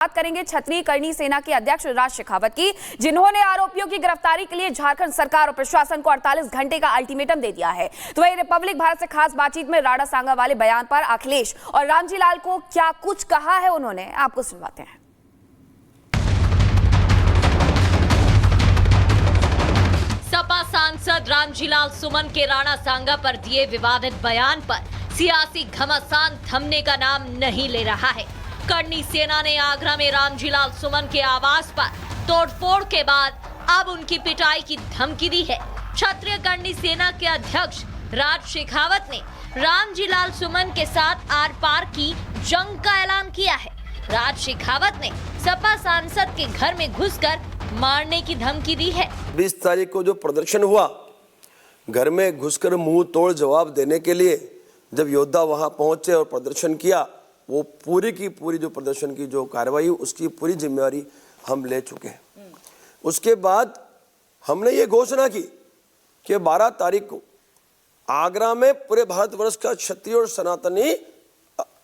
बात करेंगे क्षत्रिय करणी सेना के अध्यक्ष राज शेखावत की, जिन्होंने आरोपियों की गिरफ्तारी के लिए झारखंड सरकार और प्रशासन को 48 घंटे का अल्टीमेटम दे दिया है। तो वही रिपब्लिक भारत से खास बातचीत में राणा सांगा वाले बयान पर अखिलेश और रामजी लाल को क्या कुछ कहा है उन्होंने, आपको सुनवाते हैं। सपा सांसद रामजी लाल सुमन के राणा सांगा पर दिए विवादित बयान पर सियासी घमासान थमने का नाम नहीं ले रहा है। करणी सेना ने आगरा में रामजी लाल सुमन के आवास पर तोड़फोड़ के बाद अब उनकी पिटाई की धमकी दी है। क्षत्रिय करणी सेना के अध्यक्ष राज शेखावत ने रामजी लाल सुमन के साथ आर पार की जंग का ऐलान किया है। राज शेखावत ने सपा सांसद के घर में घुसकर मारने की धमकी दी है। 20 तारीख को जो प्रदर्शन हुआ, घर में घुसकर मुंह तोड़ जवाब देने के लिए जब योद्धा वहां पहुंचे और प्रदर्शन किया, वो पूरी की पूरी जो प्रदर्शन की जो कार्रवाई उसकी पूरी जिम्मेवारी हम ले चुके हैं। उसके बाद हमने ये घोषणा की कि 12 तारीख को आगरा में पूरे भारतवर्ष का क्षत्रिय और सनातनी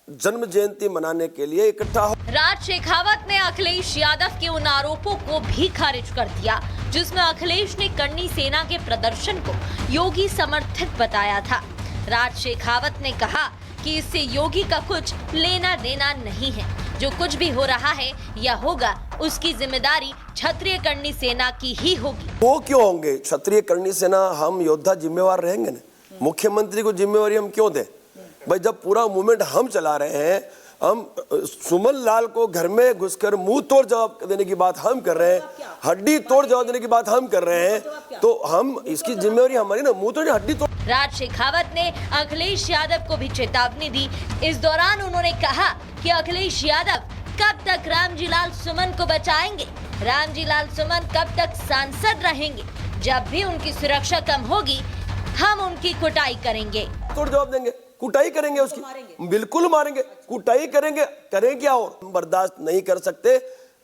जन्म जयंती मनाने के लिए इकट्ठा हो। राज शेखावत ने अखिलेश यादव के उन आरोपों को भी खारिज कर दिया जिसमें अखिलेश ने करणी सेना के प्रदर्शन को योगी समर्थित बताया था। राज शेखावत ने कहा कि इससे योगी का कुछ लेना देना नहीं है। जो कुछ भी हो रहा है या होगा उसकी जिम्मेदारी क्षत्रिय करणी सेना की ही होगी। वो क्यों होंगे? क्षत्रिय करणी सेना हम योद्धा जिम्मेवार रहेंगे ना। मुख्यमंत्री को जिम्मेवारी हम क्यों दें भाई? जब पूरा मूवमेंट हम चला रहे हैं, हम सुमन लाल को घर में घुसकर मुंह तोड़ जवाब देने की बात हम कर रहे हैं, हड्डी तोड़ जवाब देने की बात हम कर रहे हैं, तो हम इसकी जिम्मेवारी हमारी ना, मुंह तोड़ हड्डी तोड़। राज शेखावत ने अखिलेश यादव को भी चेतावनी दी। इस दौरान उन्होंने कहा कि अखिलेश यादव कब तक रामजी लाल सुमन को बचाएंगे, रामजी लाल सुमन कब तक सांसद रहेंगे। जब भी उनकी सुरक्षा कम होगी हम उनकी कुटाई करेंगे। तोड़ जवाब देंगे, कुटाई करेंगे, उसकी बिल्कुल मारेंगे, कुटाई करेंगे। करें क्या? और हम बर्दाश्त नहीं कर सकते।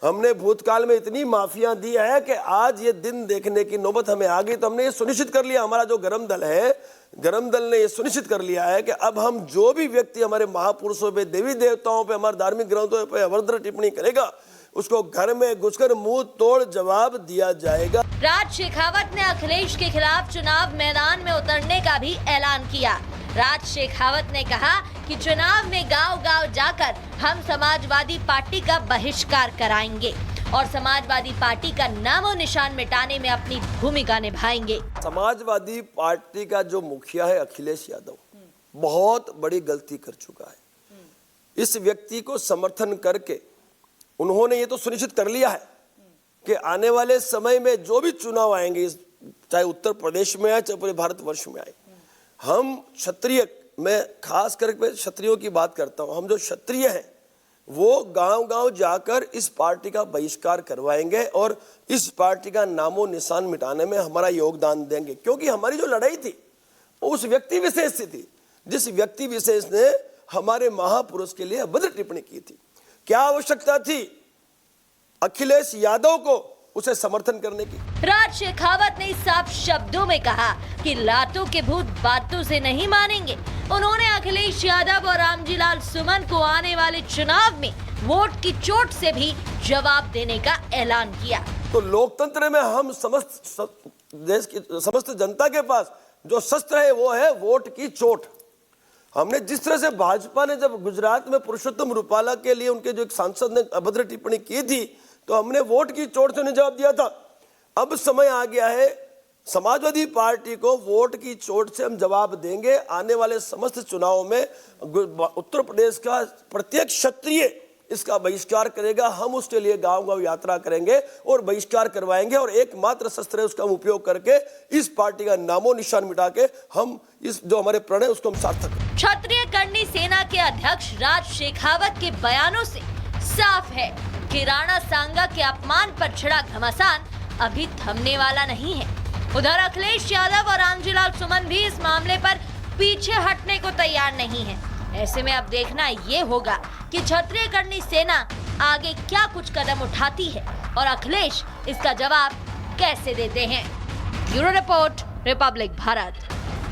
हमने भूतकाल में इतनी माफिया दी है कि आज ये दिन देखने की नौबत हमें आ गई। तो हमने ये सुनिश्चित कर लिया, हमारा जो गरम दल है, गरम दल ने ये सुनिश्चित कर लिया है कि अब हम जो भी व्यक्ति हमारे महापुरुषों पे, देवी देवताओं पे, हमारे धार्मिक ग्रंथों पे अभद्र टिप्पणी करेगा, उसको घर में घुसकर मुंह तोड़ जवाब दिया जाएगा। राज शेखावत ने अखिलेश के खिलाफ चुनाव मैदान में उतरने का भी ऐलान किया। राज शेखावत ने कहा कि चुनाव में गांव-गांव जाकर हम समाजवादी पार्टी का बहिष्कार कराएंगे और समाजवादी पार्टी का नामो निशान मिटाने में अपनी भूमिका निभाएंगे। समाजवादी पार्टी का जो मुखिया है अखिलेश यादव, बहुत बड़ी गलती कर चुका है। इस व्यक्ति को समर्थन करके उन्होंने ये तो सुनिश्चित कर लिया है कि आने वाले समय में जो भी चुनाव आएंगे, चाहे उत्तर प्रदेश में आए चाहे पूरे भारतवर्ष में आए, हम क्षत्रिय, मैं खास करके क्षत्रियों की बात करता हूं, हम जो क्षत्रिय हैं वो गांव-गांव जाकर इस पार्टी का बहिष्कार करवाएंगे और इस पार्टी का नामो निशान मिटाने में हमारा योगदान देंगे। क्योंकि हमारी जो लड़ाई थी उस व्यक्ति विशेष से थी, जिस व्यक्ति विशेष ने हमारे महापुरुष के लिए अभद्र टिप्पणी की थी। क्या आवश्यकता थी अखिलेश यादव को उसे समर्थन करने की? राज शेखावत ने साफ शब्दों में कहा कि लातों के भूत बातों से नहीं मानेंगे। उन्होंने अखिलेश यादव और रामजी लाल सुमन को आने वाले चुनाव में वोट की चोट से भी जवाब देने का ऐलान किया। तो लोकतंत्र में हम समस्त देश की समस्त जनता के पास जो शस्त्र है वो है वोट की चोट। हमने जिस तरह से भाजपा ने जब गुजरात में पुरुषोत्तम रूपाला के लिए उनके जो एक सांसद ने अभद्र टिप्पणी की थी, तो हमने वोट की चोट से उन्हें जवाब दिया था। अब समय आ गया है, समाजवादी पार्टी को वोट की चोट से हम जवाब देंगे। आने वाले समस्त चुनावों में उत्तर प्रदेश का प्रत्येक क्षत्रिय इसका बहिष्कार करेगा। हम उसके लिए गांव-गांव यात्रा करेंगे और बहिष्कार करवाएंगे और एकमात्र शस्त्र है उसका उपयोग करके इस पार्टी का नामो निशान मिटा के हम इस जो हमारे प्रण है उसको हम सार्थक। क्षत्रिय करणी सेना के अध्यक्ष राज शेखावत के बयानों से साफ है कि राणा सांगा के अपमान पर छिड़ा घमासान अभी थमने वाला नहीं है। उधर अखिलेश यादव और रामजी लाल सुमन भी इस मामले पर पीछे हटने को तैयार नहीं है। ऐसे में अब देखना ये होगा कि क्षत्रिय करणी सेना आगे क्या कुछ कदम उठाती है और अखिलेश इसका जवाब कैसे देते हैं। Bureau report, Republic Bharat.